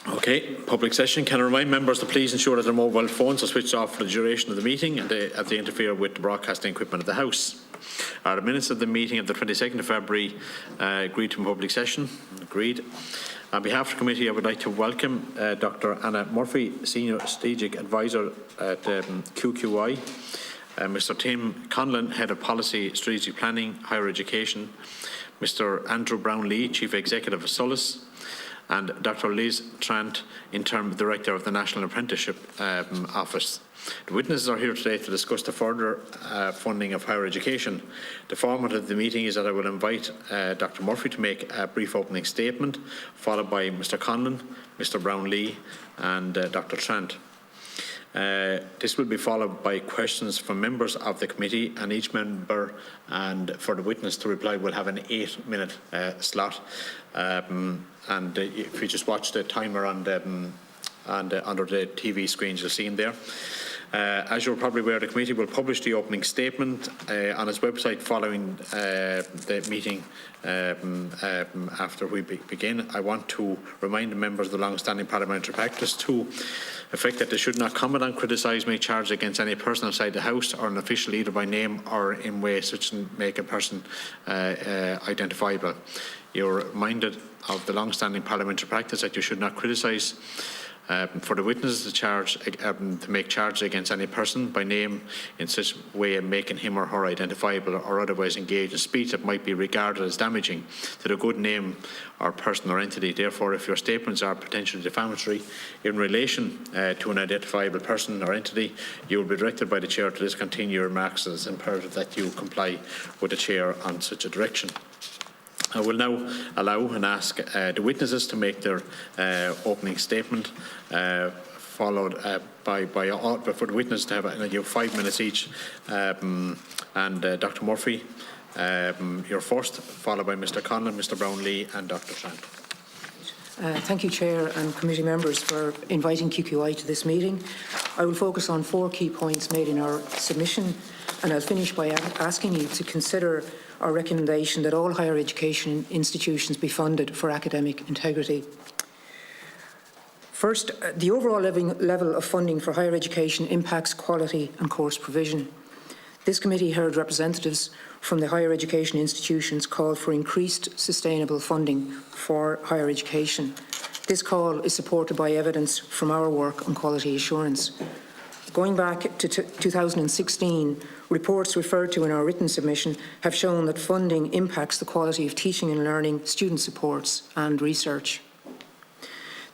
Okay, public session. Can I remind members to please ensure that their mobile phones are switched off for the duration of the meeting and as they interfere with the broadcasting equipment of the House. Are the minutes of the meeting of the 22nd of February agreed to in public session? Agreed. On behalf of the committee, I would like to welcome Dr. Anna Murphy, Senior Strategic Advisor at QQI, Mr. Tim Conlon, Head of Policy, Strategic Planning, Higher Education, Mr. Andrew Brownlee, Chief Executive of SOLAS, and Dr. Liz Trant, Interim Director of the National Apprenticeship Office. The witnesses are here today to discuss the further funding of higher education. The format of the meeting is that I will invite Dr. Murphy to make a brief opening statement, followed by Mr. Conlon, Mr. Brownlee and Dr. Trant. This will be followed by questions from members of the committee, and each member and for the witness to reply will have an 8-minute slot. And if you just watch the timer on under the TV screens you'll see in there. As you're probably aware, the committee will publish the opening statement on its website following the meeting after we begin. I want to remind the members of the long-standing parliamentary practice to effect that they should not comment on, criticise, make charges against any person outside the House or an official either by name or in ways such as make a person identifiable. You're reminded of the long-standing parliamentary practice that you should not criticise. For the witnesses to make charges against any person by name in such a way of making him or her identifiable or otherwise engage in speech that might be regarded as damaging to the good name or person or entity. Therefore, if your statements are potentially defamatory in relation to an identifiable person or entity, you will be directed by the Chair to discontinue your remarks. It is imperative that you comply with the Chair on such a direction. I will now allow and ask the witnesses to make their opening statement, followed by all, but for the witnesses to have 5 minutes each. And Dr. Murphy, you're first, followed by Mr. Conlon, Mr. Brownlee and Dr. Trant. Thank you, Chair and committee members, for inviting QQI to this meeting. I will focus on 4 key points made in our submission, and I'll finish by asking you to consider our recommendation that all higher education institutions be funded for academic integrity. First, the overall level of funding for higher education impacts quality and course provision. This committee heard representatives from the higher education institutions call for increased sustainable funding for higher education. This call is supported by evidence from our work on quality assurance. Going back to 2016, reports referred to in our written submission have shown that funding impacts the quality of teaching and learning, student supports and research.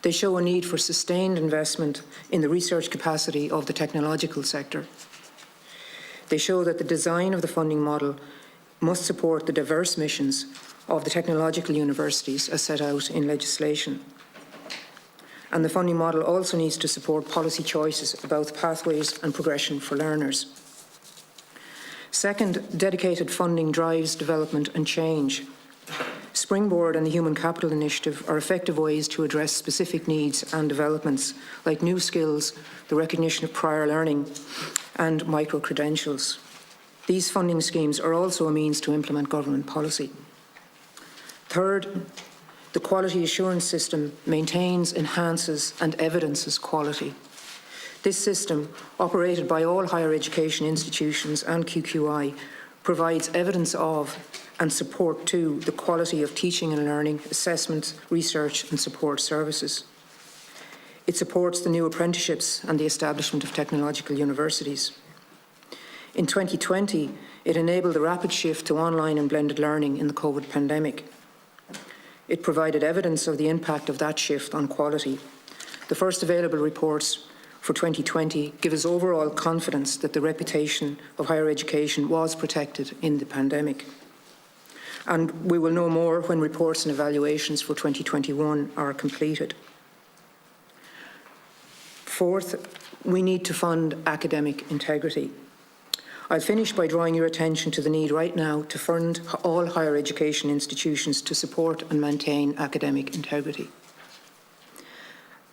They show a need for sustained investment in the research capacity of the technological sector. They show that the design of the funding model must support the diverse missions of the technological universities as set out in legislation. And the funding model also needs to support policy choices about pathways and progression for learners. Second, dedicated funding drives development and change. Springboard and the Human Capital Initiative are effective ways to address specific needs and developments, like new skills, the recognition of prior learning, and micro-credentials. These funding schemes are also a means to implement government policy. Third, the quality assurance system maintains, enhances and evidences quality. This system, operated by all higher education institutions and QQI, provides evidence of and support to the quality of teaching and learning, assessment, research and support services. It supports the new apprenticeships and the establishment of technological universities. In 2020, it enabled the rapid shift to online and blended learning in the COVID pandemic. It provided evidence of the impact of that shift on quality. The first available reports for 2020 give us overall confidence that the reputation of higher education was protected in the pandemic. And we will know more when reports and evaluations for 2021 are completed. Fourth, we need to fund academic integrity. I'll finish by drawing your attention to the need right now to fund all higher education institutions to support and maintain academic integrity.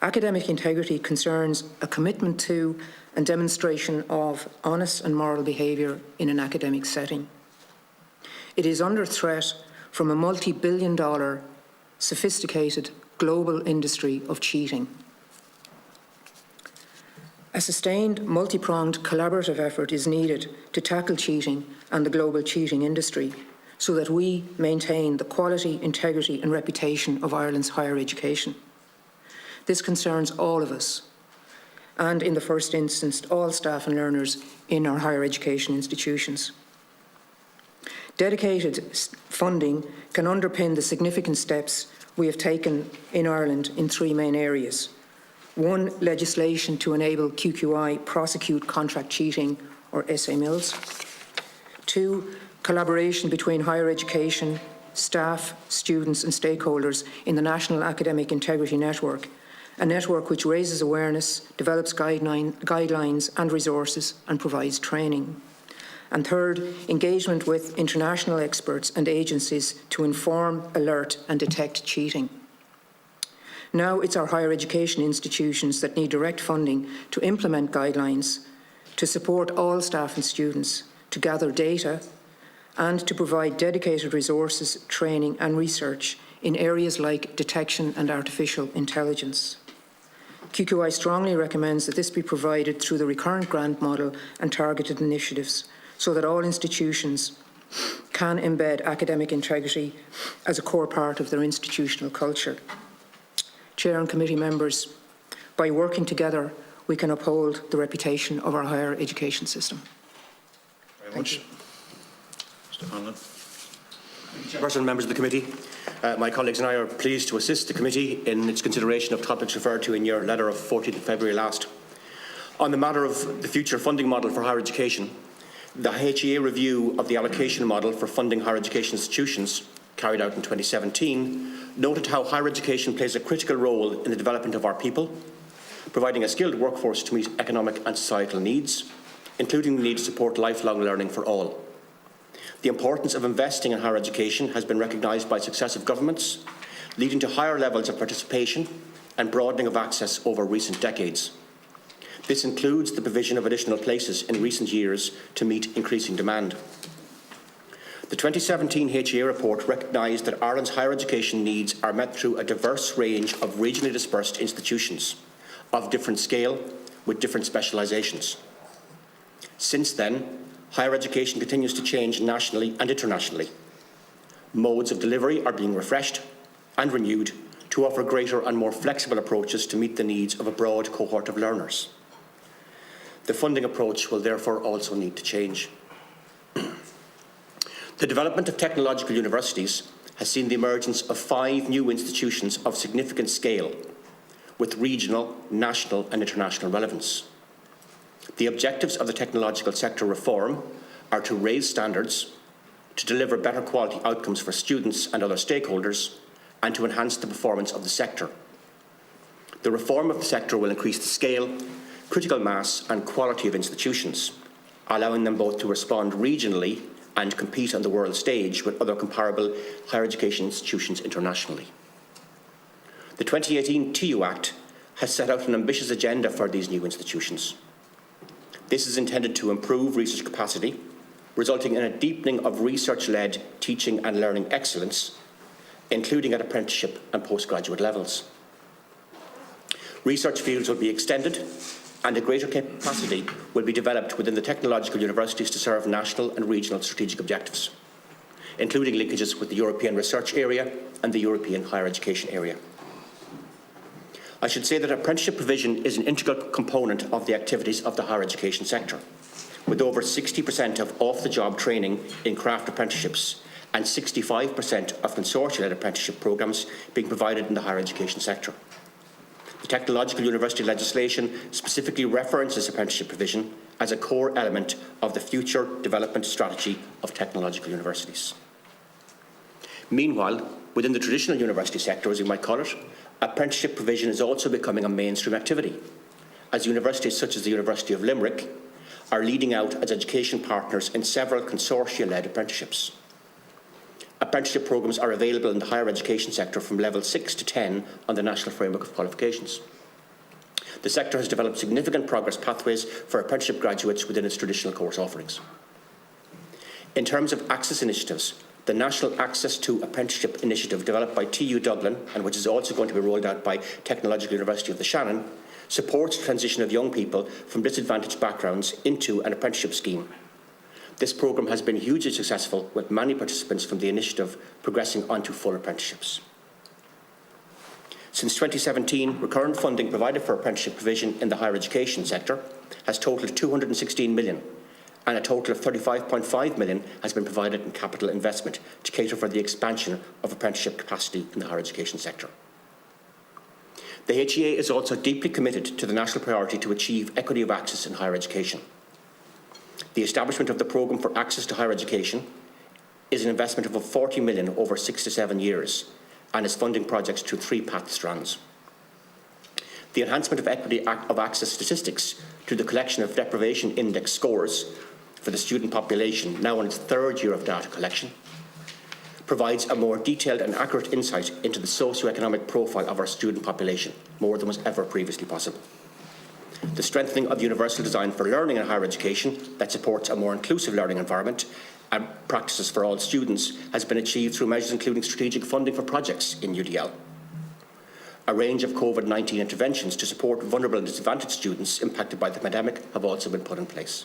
Academic integrity concerns a commitment to and demonstration of honest and moral behaviour in an academic setting. It is under threat from a multi-billion-dollar, sophisticated, global industry of cheating. A sustained, multi-pronged collaborative effort is needed to tackle cheating and the global cheating industry so that we maintain the quality, integrity and reputation of Ireland's higher education. This concerns all of us, and in the first instance, all staff and learners in our higher education institutions. Dedicated funding can underpin the significant steps we have taken in Ireland in three main areas. One, legislation to enable QQI prosecute contract cheating, or SA Mills. Two, collaboration between higher education, staff, students and stakeholders in the National Academic Integrity Network, a network which raises awareness, develops guidelines and resources and provides training. And third, engagement with international experts and agencies to inform, alert and detect cheating. Now it's our higher education institutions that need direct funding to implement guidelines, to support all staff and students, to gather data and to provide dedicated resources, training and research in areas like detection and artificial intelligence. QQI strongly recommends that this be provided through the recurrent grant model and targeted initiatives so that all institutions can embed academic integrity as a core part of their institutional culture. Chair and committee members, by working together, we can uphold the reputation of our higher education system. Very much. Mr. Conlon. Chairperson, members of the committee, my colleagues and I are pleased to assist the committee in its consideration of topics referred to in your letter of 14th February last. On the matter of the future funding model for higher education, the HEA review of the allocation model for funding higher education institutions, carried out in 2017, noted how higher education plays a critical role in the development of our people, providing a skilled workforce to meet economic and societal needs, including the need to support lifelong learning for all. The importance of investing in higher education has been recognised by successive governments, leading to higher levels of participation and broadening of access over recent decades. This includes the provision of additional places in recent years to meet increasing demand. The 2017 HEA report recognised that Ireland's higher education needs are met through a diverse range of regionally dispersed institutions of different scale with different specialisations. Since then, higher education continues to change nationally and internationally. Modes of delivery are being refreshed and renewed to offer greater and more flexible approaches to meet the needs of a broad cohort of learners. The funding approach will therefore also need to change. The development of technological universities has seen the emergence of 5 new institutions of significant scale with regional, national and international relevance. The objectives of the technological sector reform are to raise standards, to deliver better quality outcomes for students and other stakeholders, and to enhance the performance of the sector. The reform of the sector will increase the scale, critical mass and quality of institutions, allowing them both to respond regionally and compete on the world stage with other comparable higher education institutions internationally. The 2018 TU Act has set out an ambitious agenda for these new institutions. This is intended to improve research capacity, resulting in a deepening of research-led teaching and learning excellence, including at apprenticeship and postgraduate levels. Research fields will be extended and a greater capacity will be developed within the technological universities to serve national and regional strategic objectives, including linkages with the European research area and the European higher education area. I should say that apprenticeship provision is an integral component of the activities of the higher education sector, with over 60% of off-the-job training in craft apprenticeships and 65% of consortia-led apprenticeship programs being provided in the higher education sector. The technological university legislation specifically references apprenticeship provision as a core element of the future development strategy of technological universities. Meanwhile, within the traditional university sector, as you might call it, apprenticeship provision is also becoming a mainstream activity, as universities such as the University of Limerick are leading out as education partners in several consortia-led apprenticeships. Apprenticeship programmes are available in the higher education sector from level 6 to 10 on the National Framework of Qualifications. The sector has developed significant progress pathways for apprenticeship graduates within its traditional course offerings. In terms of access initiatives, The National Access to Apprenticeship initiative developed by TU Dublin, and which is also going to be rolled out by Technological University of the Shannon, supports the transition of young people from disadvantaged backgrounds into an apprenticeship scheme. This programme has been hugely successful, with many participants from the initiative progressing onto full apprenticeships. Since 2017, recurrent funding provided for apprenticeship provision in the higher education sector has totalled 216 million, and a total of 35.5 million has been provided in capital investment to cater for the expansion of apprenticeship capacity in the higher education sector. The HEA is also deeply committed to the national priority to achieve equity of access in higher education. The establishment of the programme for access to higher education is an investment of 40 million over 6 to 7 years and is funding projects through 3 path strands. The enhancement of equity of access statistics through the collection of deprivation index scores for the student population, now in its 3rd year of data collection, provides a more detailed and accurate insight into the socio-economic profile of our student population, more than was ever previously possible. The strengthening of universal design for learning in higher education that supports a more inclusive learning environment and practices for all students has been achieved through measures including strategic funding for projects in UDL. A range of COVID-19 interventions to support vulnerable and disadvantaged students impacted by the pandemic have also been put in place.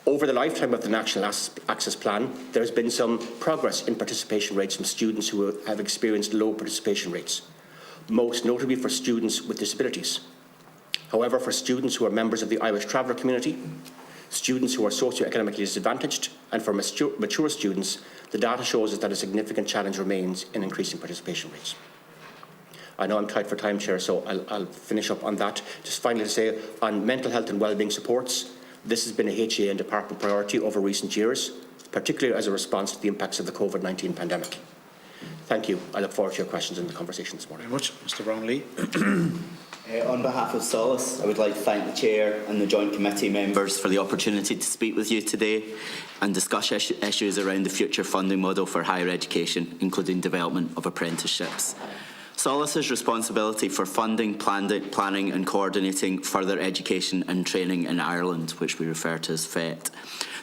Over the lifetime of the National Access Plan, there has been some progress in participation rates from students who have experienced low participation rates, most notably for students with disabilities. However, for students who are members of the Irish traveller community, students who are socio-economically disadvantaged, and for mature students, the data shows us that a significant challenge remains in increasing participation rates. I know I'm tight for time, Chair, so I'll finish up on that. Just finally to say, on mental health and wellbeing supports, this has been a HEA and department priority over recent years, particularly as a response to the impacts of the COVID-19 pandemic. Thank you. I look forward to your questions in the conversation this morning. Very much. Mr. Brownlee. On behalf of Solace, I would like to thank the Chair and the Joint Committee members for the opportunity to speak with you today and discuss issues around the future funding model for higher education, including development of apprenticeships. Solace's responsibility for funding, planning and coordinating further education and training in Ireland, which we refer to as FET.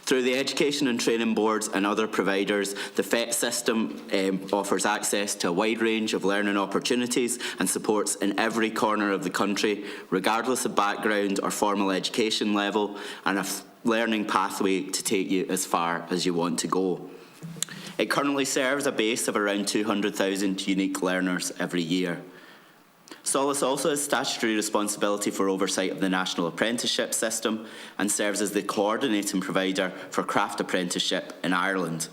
Through the Education and Training Boards and other providers, the FET system offers access to a wide range of learning opportunities and supports in every corner of the country, regardless of background or formal education level, and a learning pathway to take you as far as you want to go. It currently serves a base of around 200,000 unique learners every year. Solace also has statutory responsibility for oversight of the national apprenticeship system and serves as the coordinating provider for craft apprenticeship in Ireland.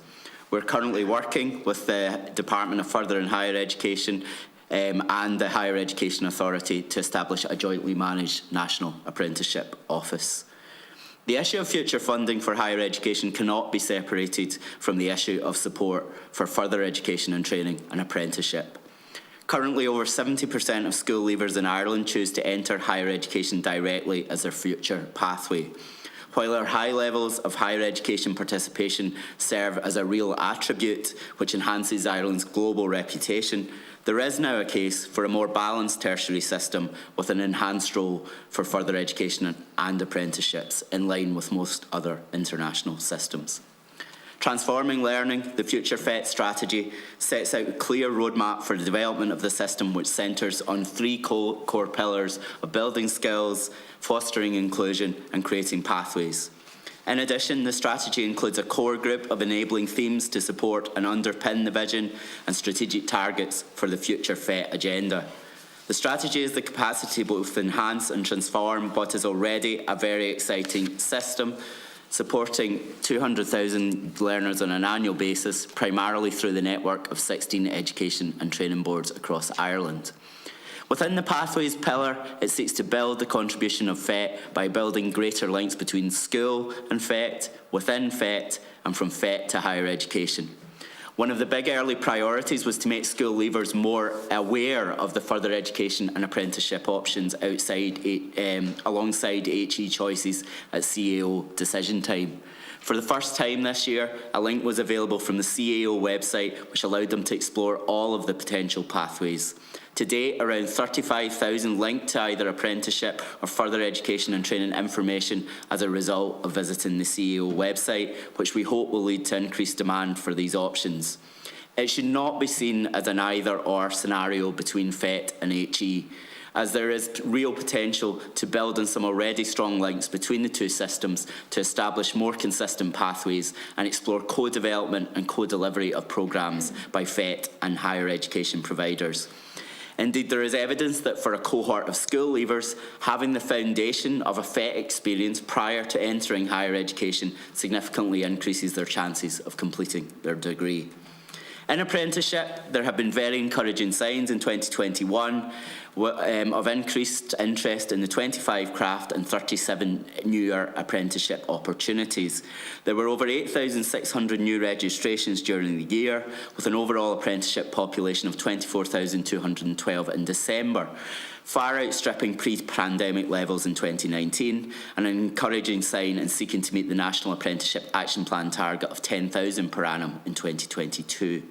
We're currently working with the Department of Further and Higher Education and the Higher Education Authority to establish a jointly managed national apprenticeship office. The issue of future funding for higher education cannot be separated from the issue of support for further education and training and apprenticeship. Currently, over 70% of school leavers in Ireland choose to enter higher education directly as their future pathway. While our high levels of higher education participation serve as a real attribute which enhances Ireland's global reputation, there is now a case for a more balanced tertiary system with an enhanced role for further education and apprenticeships in line with most other international systems. Transforming Learning, the Future FET strategy, sets out a clear roadmap for the development of the system which centres on 3 core pillars of building skills, fostering inclusion and creating pathways. In addition, the strategy includes a core group of enabling themes to support and underpin the vision and strategic targets for the Future FET agenda. The strategy has the capacity to both enhance and transform what is already a very exciting system, supporting 200,000 learners on an annual basis, primarily through the network of 16 education and training boards across Ireland. Within the Pathways pillar, it seeks to build the contribution of FET by building greater links between school and FET, within FET, and from FET to higher education. One of the big early priorities was to make school leavers more aware of the further education and apprenticeship options alongside HE choices at CAO decision time. For the first time this year, a link was available from the CAO website, which allowed them to explore all of the potential pathways. To date, around 35,000 linked to either apprenticeship or further education and training information as a result of visiting the CAO website, which we hope will lead to increased demand for these options. It should not be seen as an either-or scenario between FET and HE, as there is real potential to build on some already strong links between the two systems to establish more consistent pathways and explore co-development and co-delivery of programmes by FET and higher education providers. Indeed, there is evidence that for a cohort of school leavers, having the foundation of a FET experience prior to entering higher education significantly increases their chances of completing their degree. In apprenticeship, there have been very encouraging signs in 2021 of increased interest in the 25 craft and 37 newer apprenticeship opportunities. There were over 8,600 new registrations during the year, with an overall apprenticeship population of 24,212 in December, far outstripping pre-pandemic levels in 2019, and an encouraging sign in seeking to meet the National Apprenticeship Action Plan target of 10,000 per annum in 2022.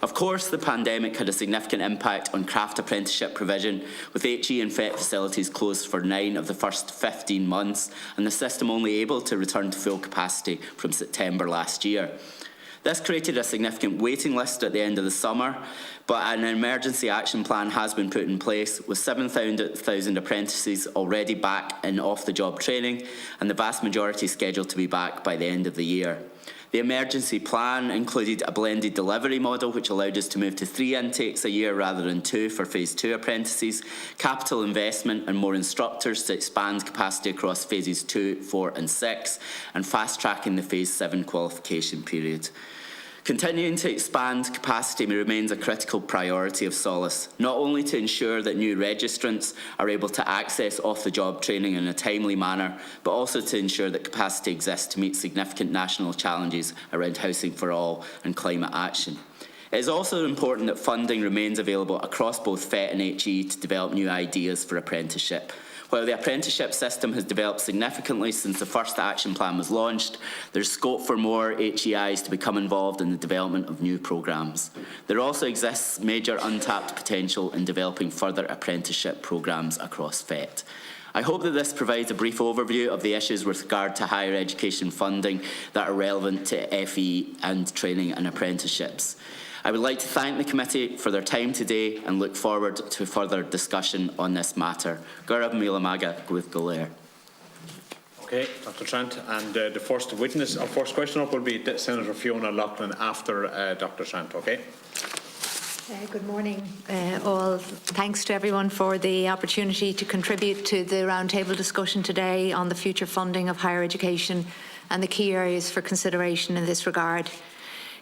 Of course, the pandemic had a significant impact on craft apprenticeship provision, with HE and FET facilities closed for 9 of the first 15 months, and the system only able to return to full capacity from September last year. This created a significant waiting list at the end of the summer, but an emergency action plan has been put in place, with 7,000 apprentices already back in off-the-job training, and the vast majority scheduled to be back by the end of the year. The emergency plan included a blended delivery model, which allowed us to move to 3 intakes a year rather than 2 for Phase 2 apprentices, capital investment and more instructors to expand capacity across Phases 2, 4 and 6, and fast-tracking the Phase 7 qualification period. Continuing to expand capacity remains a critical priority of Solace, not only to ensure that new registrants are able to access off-the-job training in a timely manner, but also to ensure that capacity exists to meet significant national challenges around housing for all and climate action. It is also important that funding remains available across both FET and HE to develop new ideas for apprenticeship. While the apprenticeship system has developed significantly since the first action plan was launched, there's scope for more HEIs to become involved in the development of new programmes. There also exists major untapped potential in developing further apprenticeship programmes across FET. I hope that this provides a brief overview of the issues with regard to higher education funding that are relevant to FE and training and apprenticeships. I would like to thank the committee for their time today and look forward to further discussion on this matter. Gaurav Milamaga with Golair. Okay, Dr. Trent, and the first witness, our first question up will be Senator Fiona Lachlan after Dr. Trent, okay? Good morning, all. Thanks to everyone for the opportunity to contribute to the roundtable discussion today on the future funding of higher education and the key areas for consideration in this regard.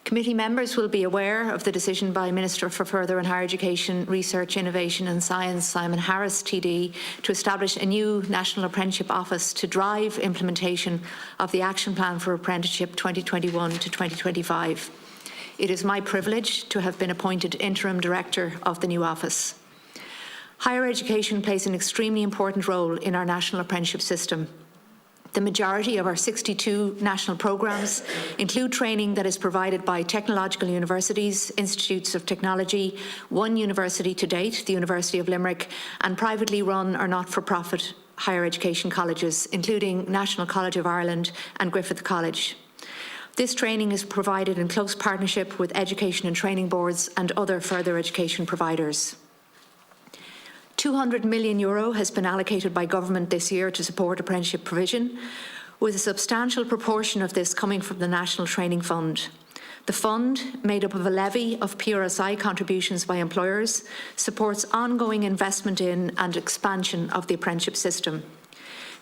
Committee members will be aware of the decision by Minister for Further and Higher Education, Research, Innovation and Science, Simon Harris, TD, to establish a new National Apprenticeship Office to drive implementation of the Action Plan for Apprenticeship 2021 to 2025. It is my privilege to have been appointed Interim Director of the new office. Higher education plays an extremely important role in our national apprenticeship system. The majority of our 62 national programmes include training that is provided by technological universities, institutes of technology, one university to date, the University of Limerick, and privately run or not-for-profit higher education colleges, including National College of Ireland and Griffith College. This training is provided in close partnership with education and training boards and other further education providers. €200 million has been allocated by government this year to support apprenticeship provision, with a substantial proportion of this coming from the National Training Fund. The fund, made up of a levy of PRSI contributions by employers, supports ongoing investment in and expansion of the apprenticeship system.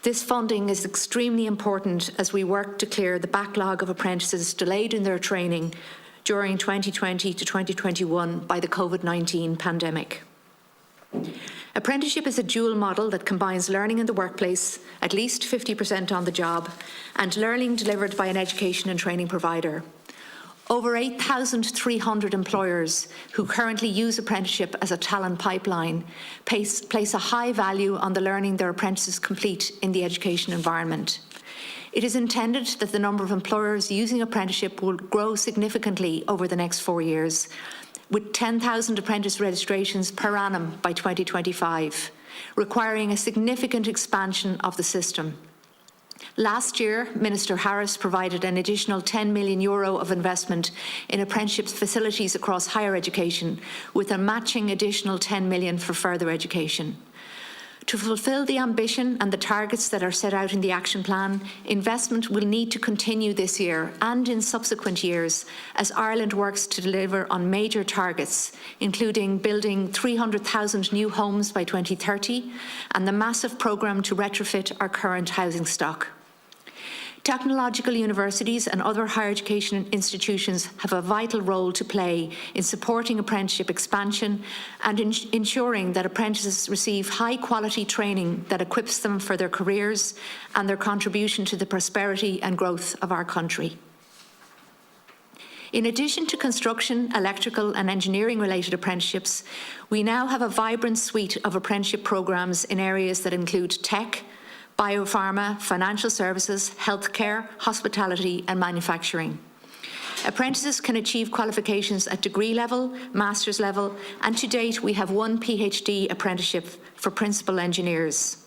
This funding is extremely important as we work to clear the backlog of apprentices delayed in their training during 2020 to 2021 by the COVID-19 pandemic. Apprenticeship is a dual model that combines learning in the workplace, at least 50% on the job, and learning delivered by an education and training provider. Over 8,300 employers who currently use apprenticeship as a talent pipeline place a high value on the learning their apprentices complete in the education environment. It is intended that the number of employers using apprenticeship will grow significantly over the next 4 years, with 10,000 apprentice registrations per annum by 2025, requiring a significant expansion of the system. Last year, Minister Harris provided an additional €10 million of investment in apprenticeship facilities across higher education, with a matching additional €10 million for further education. To fulfil the ambition and the targets that are set out in the action plan, investment will need to continue this year and in subsequent years as Ireland works to deliver on major targets, including building 300,000 new homes by 2030 and the massive programme to retrofit our current housing stock. Technological universities and other higher education institutions have a vital role to play in supporting apprenticeship expansion and ensuring that apprentices receive high-quality training that equips them for their careers and their contribution to the prosperity and growth of our country. In addition to construction, electrical and engineering-related apprenticeships, we now have a vibrant suite of apprenticeship programmes in areas that include tech, biopharma, financial services, healthcare, hospitality and manufacturing. Apprentices can achieve qualifications at degree level, master's level, and to date we have 1 PhD apprenticeship for principal engineers.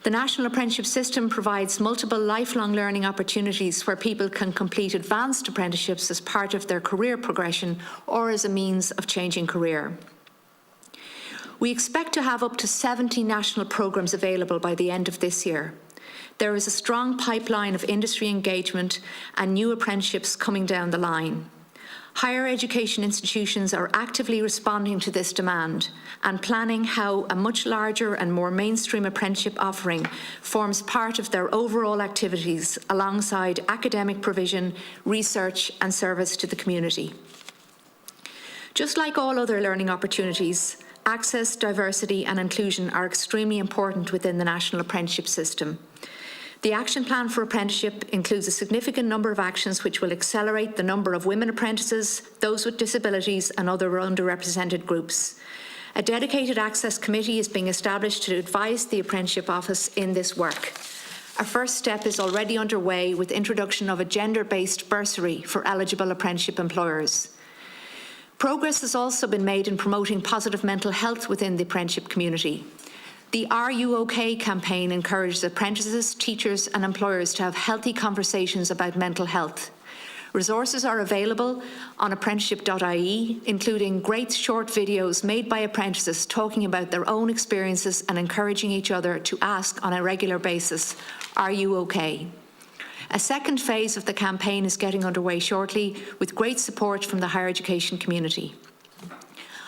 The National Apprenticeship System provides multiple lifelong learning opportunities where people can complete advanced apprenticeships as part of their career progression or as a means of changing career. We expect to have up to 70 national programmes available by the end of this year. There is a strong pipeline of industry engagement and new apprenticeships coming down the line. Higher education institutions are actively responding to this demand and planning how a much larger and more mainstream apprenticeship offering forms part of their overall activities alongside academic provision, research and service to the community. Just like all other learning opportunities, access, diversity and inclusion are extremely important within the National Apprenticeship System. The Action Plan for Apprenticeship includes a significant number of actions which will accelerate the number of women apprentices, those with disabilities and other underrepresented groups. A dedicated access committee is being established to advise the Apprenticeship Office in this work. A first step is already underway with introduction of a gender-based bursary for eligible apprenticeship employers. Progress has also been made in promoting positive mental health within the apprenticeship community. The Are You OK campaign encourages apprentices, teachers and employers to have healthy conversations about mental health. Resources are available on apprenticeship.ie, including great short videos made by apprentices talking about their own experiences and encouraging each other to ask on a regular basis, "Are you OK?" A second phase of the campaign is getting underway shortly, with great support from the higher education community.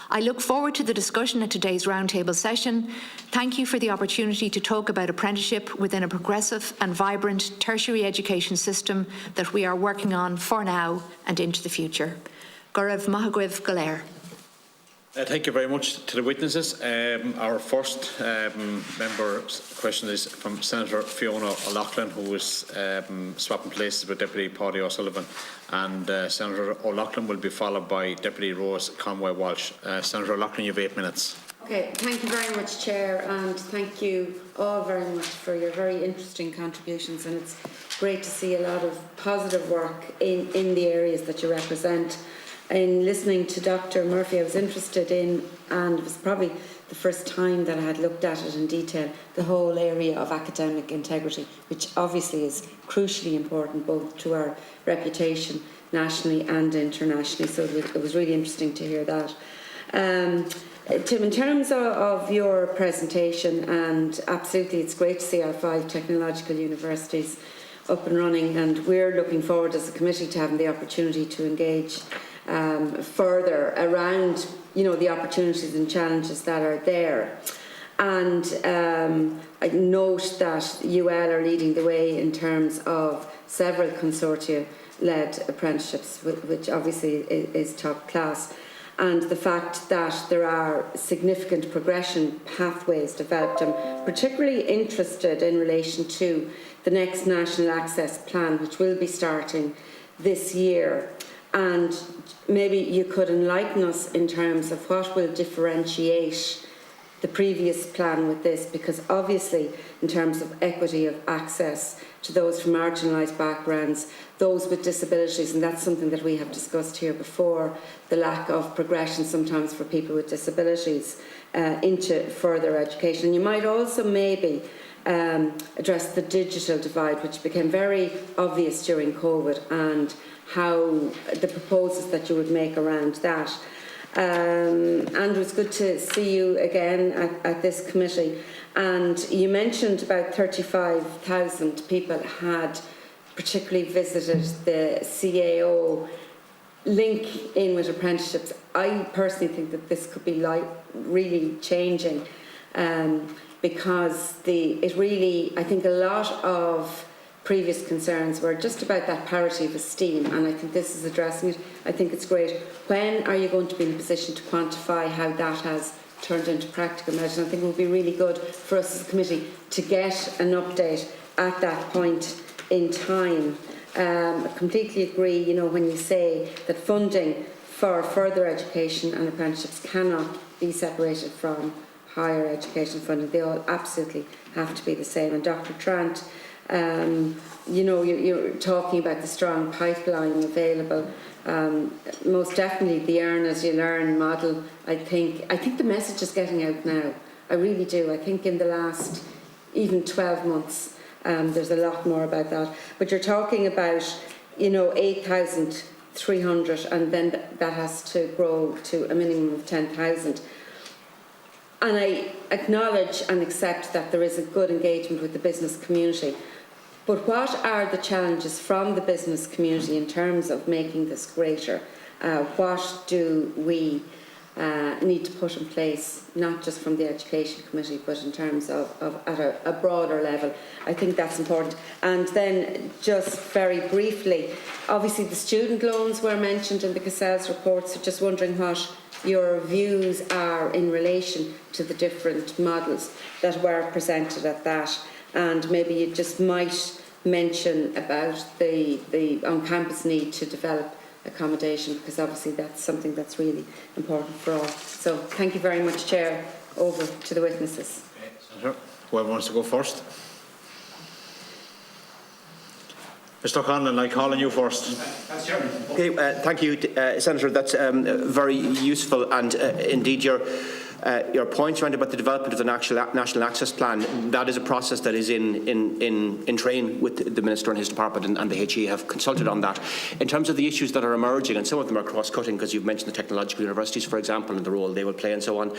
I look forward to the discussion at today's roundtable session. Thank you for the opportunity to talk about apprenticeship within a progressive and vibrant tertiary education system that we are working on for now and into the future. Gaurav Mahagwiv Galer. Thank you very much to the witnesses. Our first member's question is from Senator Fiona Lachlan, who is swapping places with Deputy Paddy O'Sullivan, and Senator O'Loughlin will be followed by Deputy Rose Conway-Walsh. Senator O'Loughlin, you have 8 minutes. Okay, thank you very much, Chair, and thank you all very much for your very interesting contributions, and it's great to see a lot of positive work in the areas that you represent. In listening to Dr. Murphy, I was interested in, and it was probably the first time that I had looked at it in detail, the whole area of academic integrity, which obviously is crucially important both to our reputation nationally and internationally. So it was really interesting to hear that. Tim, in terms of your presentation, and absolutely it's great to see our 5 technological universities up and running, and we're looking forward as a committee to having the opportunity to engage further around, the opportunities and challenges that are there. And I note that UL are leading the way in terms of several consortia-led apprenticeships, which obviously is top class. And the fact that there are significant progression pathways developed. I'm particularly interested in relation to the next National Access Plan, which will be starting this year. And maybe you could enlighten us in terms of what will differentiate the previous plan with this, because obviously in terms of equity of access to those from marginalised backgrounds, those with disabilities, and that's something that we have discussed here before, the lack of progression sometimes for people with disabilities into further education. You might also maybe address the digital divide, which became very obvious during COVID, and how the proposals that you would make around that. Andrew, it's good to see you again at this committee. And you mentioned about 35,000 people had particularly visited the CAO link in with apprenticeships. I personally think that this could be really changing because I think a lot of previous concerns were just about that parity of esteem, and I think this is addressing it. I think it's great. When are you going to be in a position to quantify how that has turned into practical measures? I think it would be really good for us as a committee to get an update at that point in time. I completely agree, when you say that funding for further education and apprenticeships cannot be separated from higher education funding. They all absolutely have to be the same. And Dr. Trant, you're talking about the strong pipeline available. Most definitely the earn as you learn model. I think the message is getting out now. I really do. I think in the last even 12 months, there's a lot more about that. But you're talking about, 8,300, and then that has to grow to a minimum of 10,000. And I acknowledge and accept that there is a good engagement with the business community. But what are the challenges from the business community in terms of making this greater? What do we need to put in place, not just from the Education Committee, but in terms of at a broader level? I think that's important. And then just very briefly, obviously the student loans were mentioned in the Cassell's report, so just wondering what your views are in relation to the different models that were presented at that. And maybe you just might mention about the on-campus need to develop accommodation, because obviously that's something that's really important for all. So thank you very much, Chair. Over to the witnesses. Okay, Senator, whoever wants to go first. Mr. Conlon, I call on you first. Okay, thank you, Senator. That's very useful, and indeed your point around about the development of the National Access Plan, that is a process that is in train with the Minister and his department, and the HE have consulted on that. In terms of the issues that are emerging, and some of them are cross-cutting, because you've mentioned the technological universities, for example, and the role they will play and so on.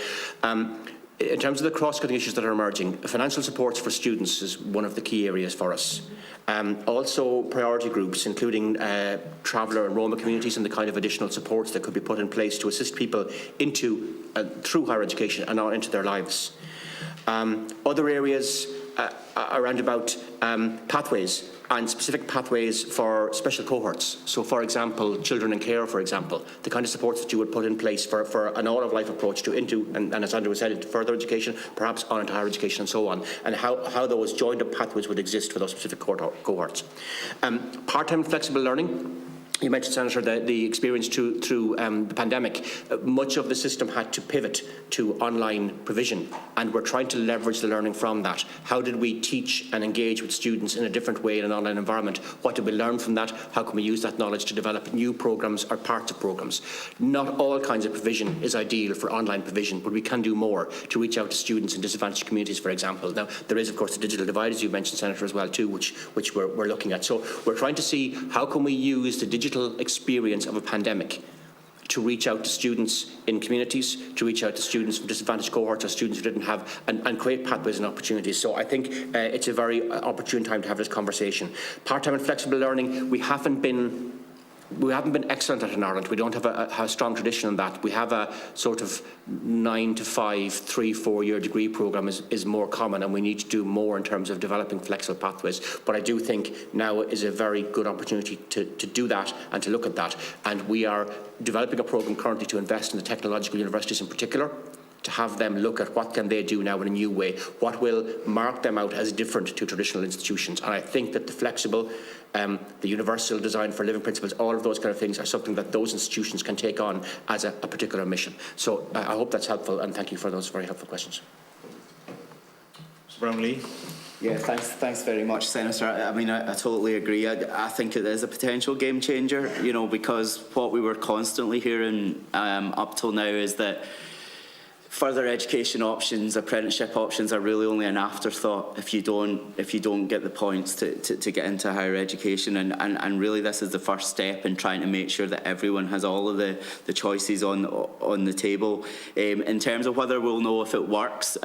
In terms of the cross-cutting issues that are emerging, financial supports for students is one of the key areas for us. Also priority groups, including traveller and Roma communities, and the kind of additional supports that could be put in place to assist people through higher education and on into their lives. Other areas around about pathways, and specific pathways for special cohorts. So, for example, children in care, for example, the kind of supports that you would put in place for an all-of-life approach and as Andrew said, into further education, perhaps on into higher education and so on, and how those joined-up pathways would exist for those specific cohorts. Part-time flexible learning. You mentioned, Senator, the experience through the pandemic. Much of the system had to pivot to online provision, and we're trying to leverage the learning from that. How did we teach and engage with students in a different way in an online environment? What did we learn from that? How can we use that knowledge to develop new programmes or parts of programmes? Not all kinds of provision is ideal for online provision, but we can do more to reach out to students in disadvantaged communities, for example. Now, there is, of course, the digital divide, as you mentioned, Senator, as well, too, which we're looking at. So we're trying to see how can we use the digital experience of a pandemic to reach out to students in communities, to reach out to students from disadvantaged cohorts or students who didn't have, and create pathways and opportunities. So I think it's a very opportune time to have this conversation. Part-time and flexible learning, we haven't been excellent at it in Ireland. We don't have a strong tradition on that. We have a sort of 9 to 5, 3-4 year degree programme is more common, and we need to do more in terms of developing flexible pathways. But I do think now is a very good opportunity to do that and to look at that. And we are developing a programme currently to invest in the technological universities in particular, to have them look at what can they do now in a new way, what will mark them out as different to traditional institutions. And I think that the flexible, the universal design for living principles, all of those kind of things are something that those institutions can take on as a particular mission. So I hope that's helpful, and thank you for those very helpful questions. Mr. Brownlee. Yeah, thanks very much, Senator. I mean, I totally agree. I think it is a potential game changer, you know, because what we were constantly hearing up till now is that further education options, apprenticeship options, are really only an afterthought if you don't get the points to get into higher education. And really, this is the first step in trying to make sure that everyone has all of the choices on the table. In terms of whether we'll know if it works,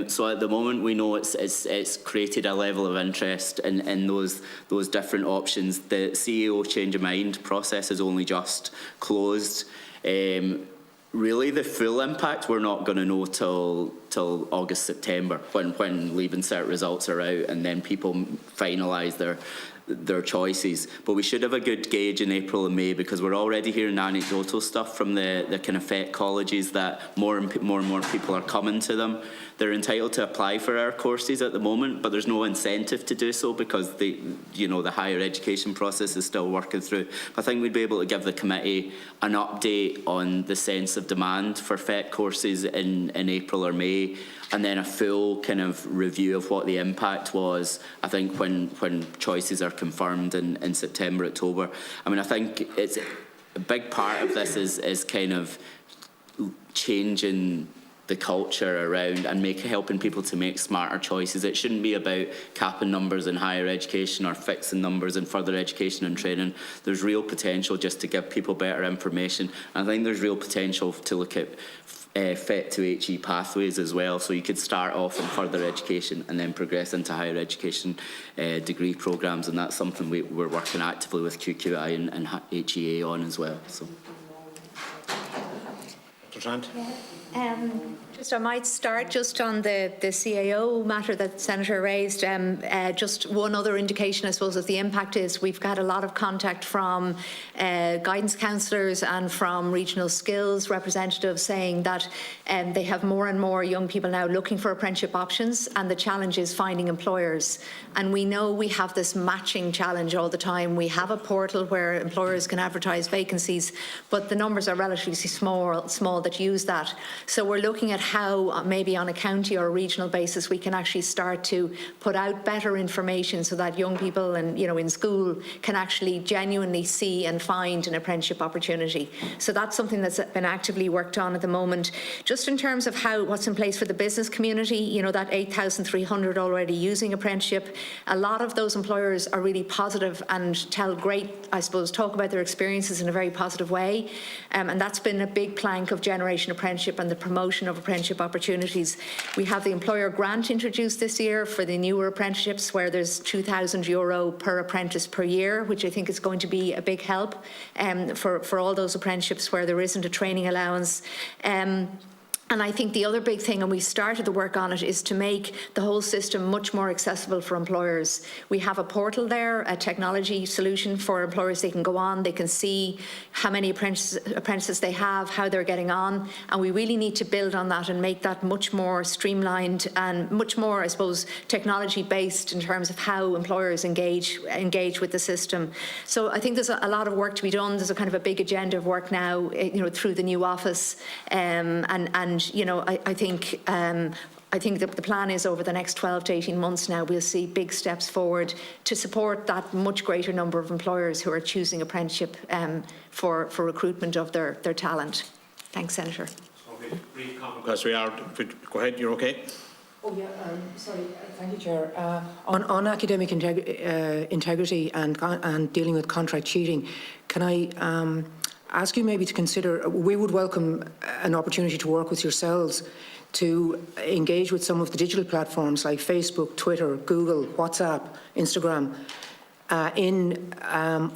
so at the moment we know it's created a level of interest in those different options. The CEO change of mind process is only just closed. Really, the full impact we're not going to know till August, September, when Leaving Cert results are out and then people finalise their choices. But we should have a good gauge in April and May, because we're already hearing anecdotal stuff from the kind of FET colleges that more and more people are coming to them. They're entitled to apply for our courses at the moment, but there's no incentive to do so because the higher education process is still working through. I think we'd be able to give the committee an update on the sense of demand for FET courses in April or May, and then a full kind of review of what the impact was, I think, when choices are confirmed in September, October. I mean, I think it's a big part of this is kind of changing the culture around and helping people to make smarter choices. It shouldn't be about capping numbers in higher education or fixing numbers in further education and training. There's real potential just to give people better information. And I think there's real potential to look at FET to HE pathways as well. So you could start off in further education and then progress into higher education degree programmes, and that's something we're working actively with QQI and HEA on as well. So. Dr. Trant. I might start just on the CAO matter that the Senator raised. Just one other indication, I suppose, of the impact is we've got a lot of contact from guidance counsellors and from regional skills representatives saying that they have more and more young people now looking for apprenticeship options, and the challenge is finding employers. And we know we have this matching challenge all the time. We have a portal where employers can advertise vacancies, but the numbers are relatively small that use that. So we're looking at how maybe on a county or a regional basis we can actually start to put out better information so that young people and in school can actually genuinely see and find an apprenticeship opportunity. So that's something that's been actively worked on at the moment. Just in terms of what's in place for the business community, that 8,300 already using apprenticeship, a lot of those employers are really positive and talk about their experiences in a very positive way. And that's been a big plank of Generation Apprenticeship and the promotion of apprenticeship opportunities. We have the employer grant introduced this year for the newer apprenticeships, where there's €2,000 per apprentice per year, which I think is going to be a big help for all those apprenticeships where there isn't a training allowance. And I think the other big thing, and we started the work on it, is to make the whole system much more accessible for employers. We have a portal there, a technology solution for employers. They can go on, they can see how many apprentices they have, how they're getting on, and we really need to build on that and make that much more streamlined and much more, I suppose, technology-based in terms of how employers engage with the system. So I think there's a lot of work to be done. There's a kind of a big agenda of work now, through the new office, I think that the plan is over the next 12 to 18 months now, we'll see big steps forward to support that much greater number of employers who are choosing apprenticeship for recruitment of their talent. Thanks, Senator. Okay, brief comment, because we are. Go ahead, you're okay. Oh yeah, sorry. Thank you, Chair. On academic integrity and dealing with contract cheating, can I ask you maybe to consider, we would welcome an opportunity to work with yourselves to engage with some of the digital platforms like Facebook, Twitter, Google, WhatsApp, Instagram, in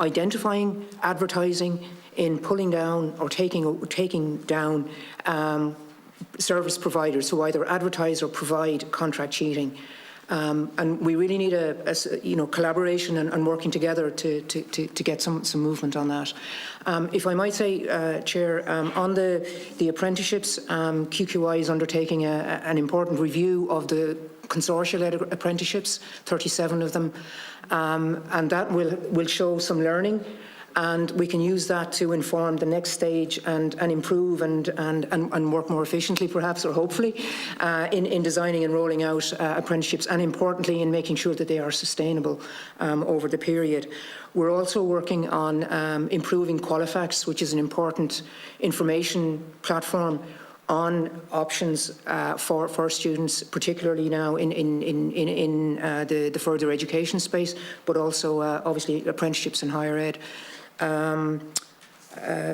identifying advertising, in pulling down or taking down service providers who either advertise or provide contract cheating. And we really need a collaboration and working together to get some movement on that. If I might say, Chair, on the apprenticeships, QQI is undertaking an important review of the consortia-led apprenticeships, 37 of them, and that will show some learning. And we can use that to inform the next stage and improve and work more efficiently, perhaps, or hopefully, in designing and rolling out apprenticeships, and importantly in making sure that they are sustainable over the period. We're also working on improving Qualifax, which is an important information platform on options for students, particularly now in the further education space, but also obviously apprenticeships in higher ed.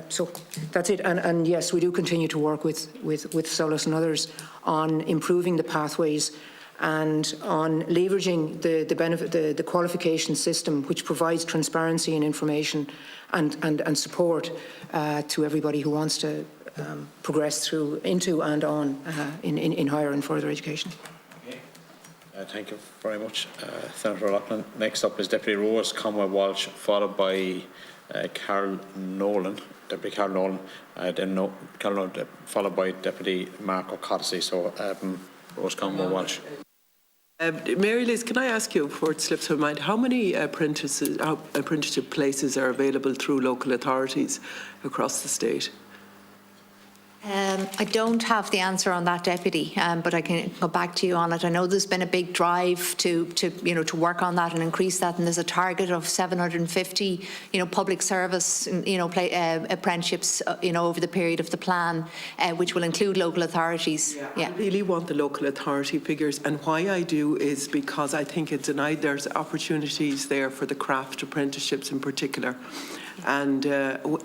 So that's it. And yes, we do continue to work with Solus and others on improving the pathways and on leveraging the benefit, the qualification system, which provides transparency and information and support to everybody who wants to progress through into and on in higher and further education. Okay. Thank you very much, Senator Lachlan. Next up is Deputy Rose Conway Walsh, followed by Carol Nolan, Deputy Carol Nolan, then Carol Nolan, followed by Deputy Mark O'Connell. So Rose Conway Walsh. Mary Liz, can I ask you, before it slips my mind, how many apprenticeship places are available through local authorities across the state? I don't have the answer on that, Deputy, but I can go back to you on it. I know there's been a big drive to work on that and increase that, and there's a target of 750, public service, apprenticeships, over the period of the plan, which will include local authorities. Yeah. I really want the local authority figures, and why I do is because I think there's opportunities there for the craft apprenticeships in particular. And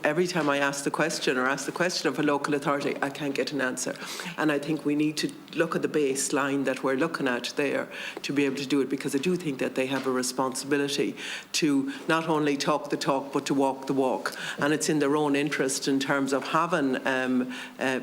every time I ask the question of a local authority, I can't get an answer. And I think we need to look at the baseline that we're looking at there to be able to do it, because I do think that they have a responsibility to not only talk the talk, but to walk the walk. And it's in their own interest in terms of having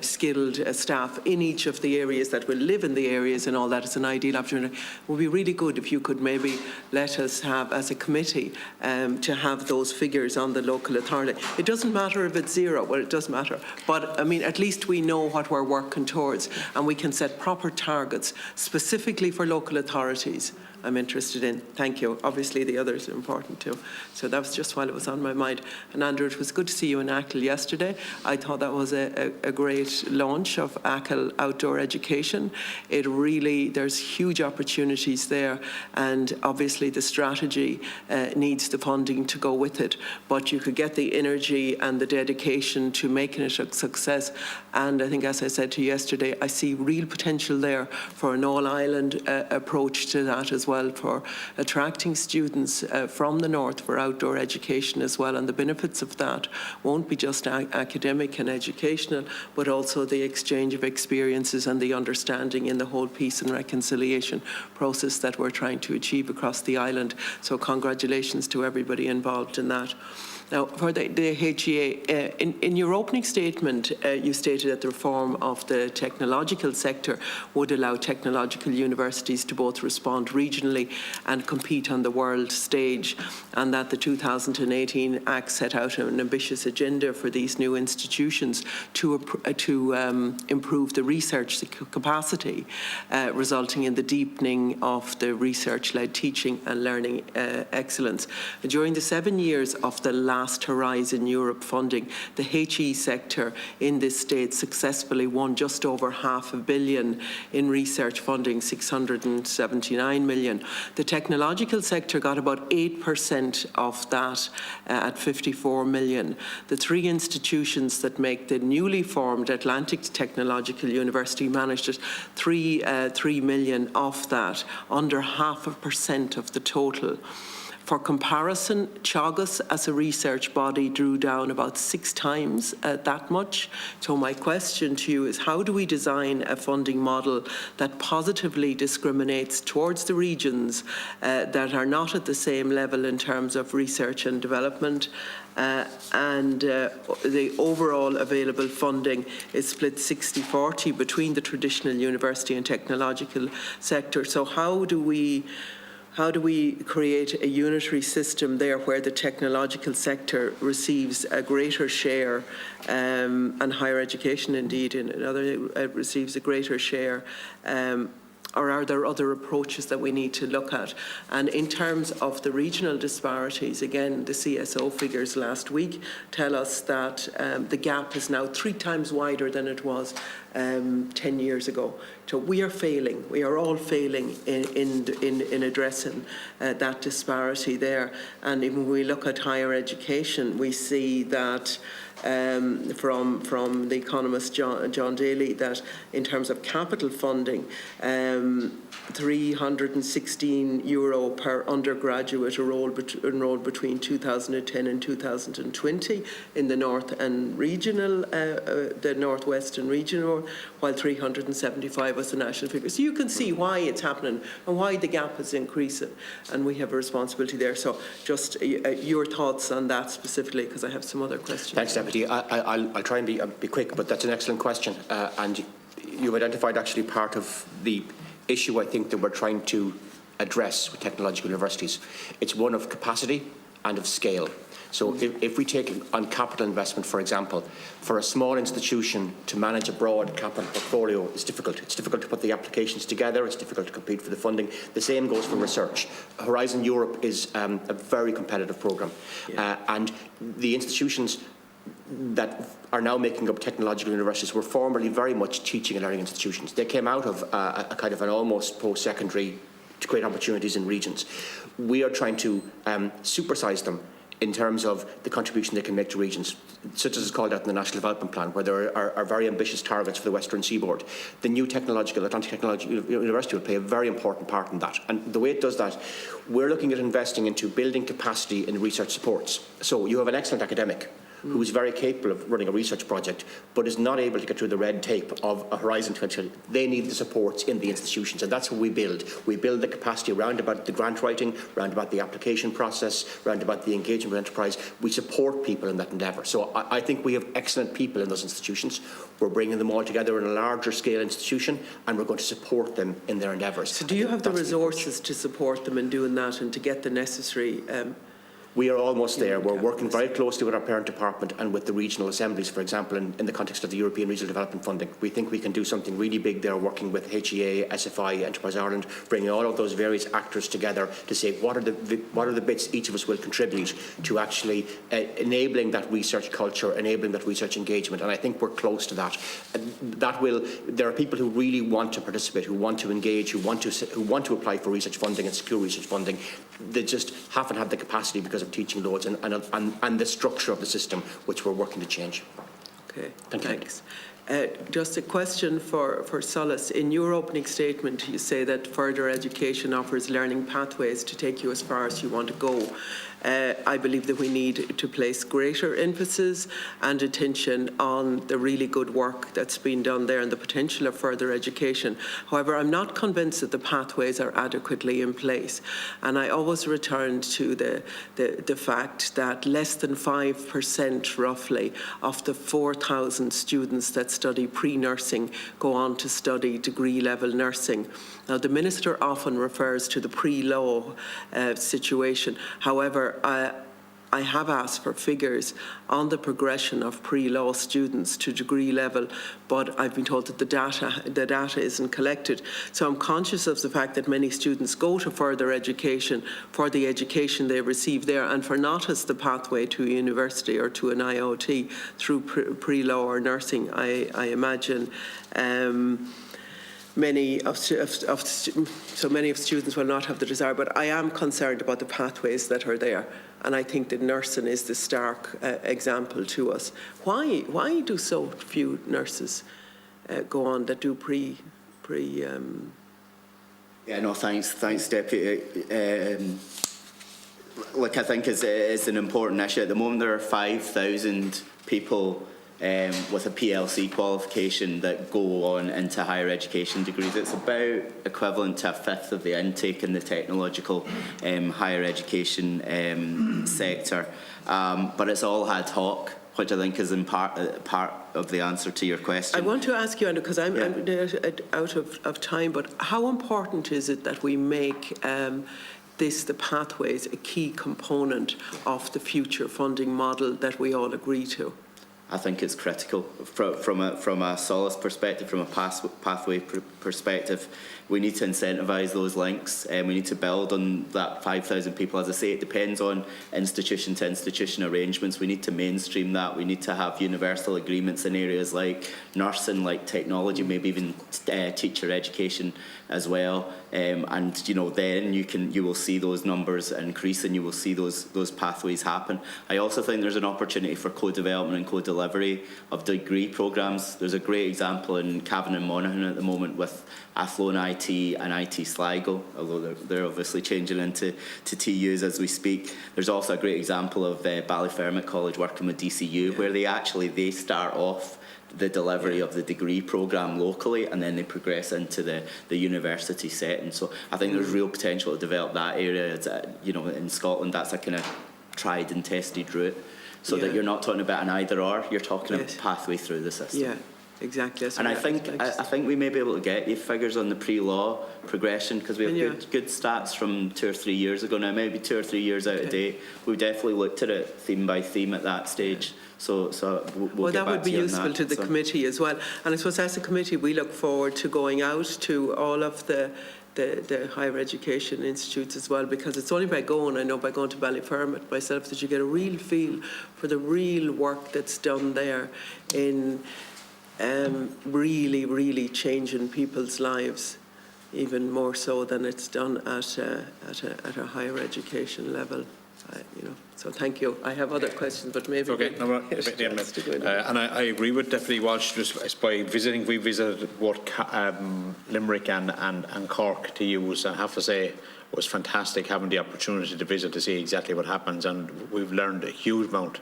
skilled staff in each of the areas that will live in the areas and all that. It's an ideal opportunity. It would be really good if you could maybe let us have, as a committee, to have those figures on the local authority. It doesn't matter if it's zero, well, it does matter, but I mean, at least we know what we're working towards, and we can set proper targets specifically for local authorities. I'm interested in. Thank you. Obviously the others are important too. So that was just while it was on my mind. And Andrew, it was good to see you in ACL yesterday. I thought that was a great launch of ACL outdoor education. There's huge opportunities there, and obviously the strategy needs the funding to go with it, but you could get the energy and the dedication to making it a success. And I think, as I said to you yesterday, I see real potential there for an all-island approach to that as well, for attracting students from the north for outdoor education as well. And the benefits of that won't be just academic and educational, but also the exchange of experiences and the understanding in the whole peace and reconciliation process that we're trying to achieve across the island. So congratulations to everybody involved in that. Now, for the HEA, in your opening statement, you stated that the reform of the technological sector would allow technological universities to both respond regionally and compete on the world stage, and that the 2018 Act set out an ambitious agenda for these new institutions to improve the research capacity, resulting in the deepening of the research-led teaching and learning excellence. During the 7 years of the last Horizon Europe funding, the HE sector in this state successfully won just over $500 million in research funding, 679 million. The technological sector got about 8% of that at 54 million. The three institutions that make the newly formed Atlantic Technological University managed it 3 million of that, under 0.5% of the total. For comparison, Teagasc as a research body drew down about 6 times that much. So my question to you is, how do we design a funding model that positively discriminates towards the regions that are not at the same level in terms of research and development, and the overall available funding is split 60-40 between the traditional university and technological sector. So how do we create a unitary system there where the technological sector receives a greater share, and higher education indeed receives a greater share, or are there other approaches that we need to look at? And in terms of the regional disparities, again, the CSO figures last week tell us that the gap is now 3 times wider than it was 10 years ago. So we are failing. We are all failing in addressing that disparity there. And even when we look at higher education, we see that from the economist John Daly, that in terms of capital funding, €316 per undergraduate enrolled between 2010 and 2020 in the North and regional, the Northwest and regional, while 375 was the national figure. So you can see why it's happening and why the gap is increasing, and we have a responsibility there. So just your thoughts on that specifically, because I have some other questions. Thanks, Deputy. I'll try and be quick, but that's an excellent question, and you've identified actually part of the issue I think that we're trying to address with technological universities. It's one of capacity and of scale. So if we take on capital investment, for example, for a small institution to manage a broad capital portfolio is difficult. It's difficult to put the applications together. It's difficult to compete for the funding. The same goes for research. Horizon Europe is a very competitive programme, and the institutions that are now making up technological universities were formerly very much teaching and learning institutions. They came out of a kind of an almost post-secondary to create opportunities in regions. We are trying to supersize them in terms of the contribution they can make to regions, such as is called out in the National Development Plan, where there are very ambitious targets for the Western Seaboard. The new Atlantic Technological University will play a very important part in that. And the way it does that, we're looking at investing into building capacity in research supports. So you have an excellent academic who is very capable of running a research project, but is not able to get through the red tape of a Horizon 2020. They need the supports in the institutions, and that's what we build. We build the capacity around about the grant writing, around about the application process, around about the engagement with enterprise. We support people in that endeavour. So I think we have excellent people in those institutions. We're bringing them all together in a larger scale institution, and we're going to support them in their endeavours. So do you have the resources to support them in doing that and to get the necessary We are almost there. We're working very closely with our parent department and with the regional assemblies, for example, in the context of the European Regional Development Funding. We think we can do something really big there, working with HEA, SFI, Enterprise Ireland, bringing all of those various actors together to say what are the bits each of us will contribute to actually enabling that research culture, enabling that research engagement. And I think we're close to that. There are people who really want to participate, who want to engage, who want to apply for research funding and secure research funding. They just haven't had the capacity because of teaching loads and the structure of the system, which we're working to change. Okay, thanks. Just a question for Solis. In your opening statement, you say that further education offers learning pathways to take you as far as you want to go. I believe that we need to place greater emphasis and attention on the really good work that's been done there and the potential of further education. However, I'm not convinced that the pathways are adequately in place. And I always return to the fact that less than 5% roughly of the 4,000 students that study pre-nursing go on to study degree-level nursing. Now, the Minister often refers to the pre-law situation. However, I have asked for figures on the progression of pre-law students to degree level, but I've been told that the data isn't collected. So I'm conscious of the fact that many students go to further education for the education they receive there and for not as the pathway to a university or to an IOT through pre-law or nursing, I imagine. Many of students will not have the desire, but I am concerned about the pathways that are there, and I think that nursing is the stark example to us. Why do so few nurses go on that do Yeah, no, thanks, Deputy. look, I think it's an important issue. At the moment, there are 5,000 people with a PLC qualification that go on into higher education degrees. It's about equivalent to a fifth of the intake in the technological higher education sector. But it's all ad hoc, which I think is in part of the answer to your question. I want to ask you, because I'm out of time, but how important is it that we make the pathways, a key component of the future funding model that we all agree to? I think it's critical from a solace perspective, from a pathway perspective. We need to incentivise those links, and we need to build on that 5,000 people. As I say, it depends on institution to institution arrangements. We need to mainstream that. We need to have universal agreements in areas like nursing, like technology, maybe even teacher education as well. And then you will see those numbers increase, and you will see those pathways happen. I also think there's an opportunity for co-development and co-delivery of degree programmes. There's a great example in Cavan and Monaghan at the moment with Athlone IT and IT Sligo, although they're obviously changing into TUs as we speak. There's also a great example of Ballyfermot College working with DCU, where they start off the delivery of the degree programme locally, and then they progress into the university setting. So I think there's real potential to develop that area. It's, in Scotland, that's a kind of tried and tested route, so that you're not talking about an either or, you're talking about a pathway through the system. Yeah. Exactly. And I think we may be able to get you figures on the pre-law progression, because we have good stats from 2 or 3 years ago now, maybe 2 or 3 years out of date. We've definitely looked at it theme by theme at that stage. So we'll get that back would be to you on useful that, to the committee as well. And I suppose as a committee, we look forward to going out to all of the higher education institutes as well, because it's only by going to Ballyfermot myself that you get a real feel for the real work that's done there in really changing people's lives, even more so than it's done at a higher education level. So thank you. I have other questions, but maybe and I agree with Deputy Walsh. Just by visiting, we visited both Limerick and Cork to use. I have to say, it was fantastic having the opportunity to visit to see exactly what happens, and we've learned a huge amount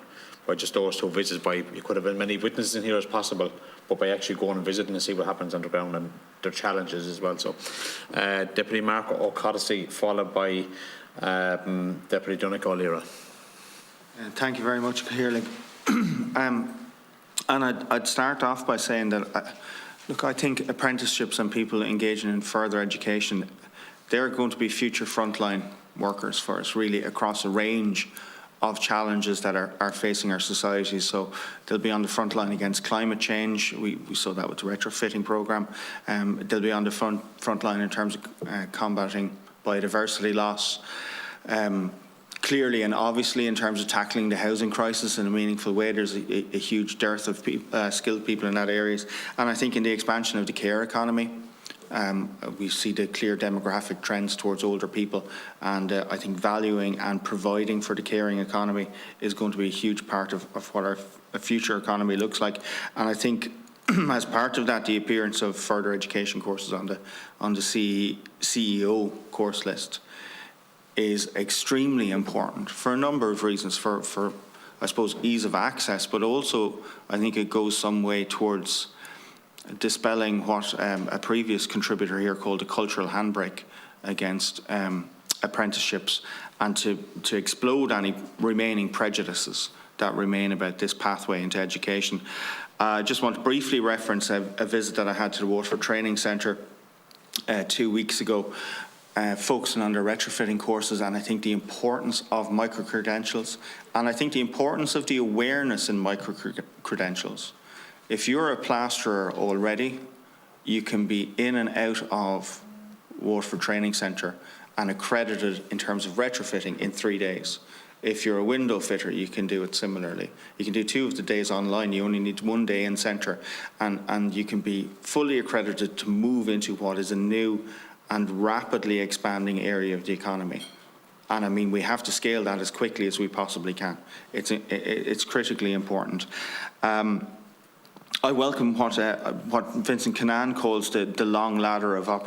by just those 2 visits. You could have been many witnesses in here as possible, but by actually going and visiting and see what happens on the ground and their challenges as well. So, Deputy Mark O'Connell, followed by Deputy Donegal O'Leary. Thank you very much, Cahill. And I'd start off by saying that, I think apprenticeships and people engaging in further education, they're going to be future frontline workers for us, really, across a range of challenges that are facing our society. So they'll be on the front line against climate change. We saw that with the retrofitting programme. They'll be on the front line in terms of combating biodiversity loss. Clearly and obviously, in terms of tackling the housing crisis in a meaningful way, there's a huge dearth of skilled people in that areas. And I think in the expansion of the care economy, we see the clear demographic trends towards older people, and I think valuing and providing for the caring economy is going to be a huge part of what our future economy looks like. And I think as part of that, the appearance of further education courses on the CEO course list is extremely important for a number of reasons, for I suppose ease of access, but also I think it goes some way towards dispelling what a previous contributor here called a cultural handbrake against apprenticeships, and to explode any remaining prejudices that remain about this pathway into education. I just want to briefly reference a visit that I had to the Waterford Training Centre 2 weeks ago, focusing on their retrofitting courses, and I think the importance of micro-credentials, and I think the importance of the awareness in micro-credentials. If you're a plasterer already, you can be in and out of Waterford Training Centre and accredited in terms of retrofitting in 3 days. If you're a window fitter, you can do it similarly. You can do 2 of the days online. You only need 1 day in centre, and you can be fully accredited to move into what is a new and rapidly expanding area of the economy. And I mean, we have to scale that as quickly as we possibly can. It's critically important. I welcome what Vincent Cannan calls the long ladder of opportunity.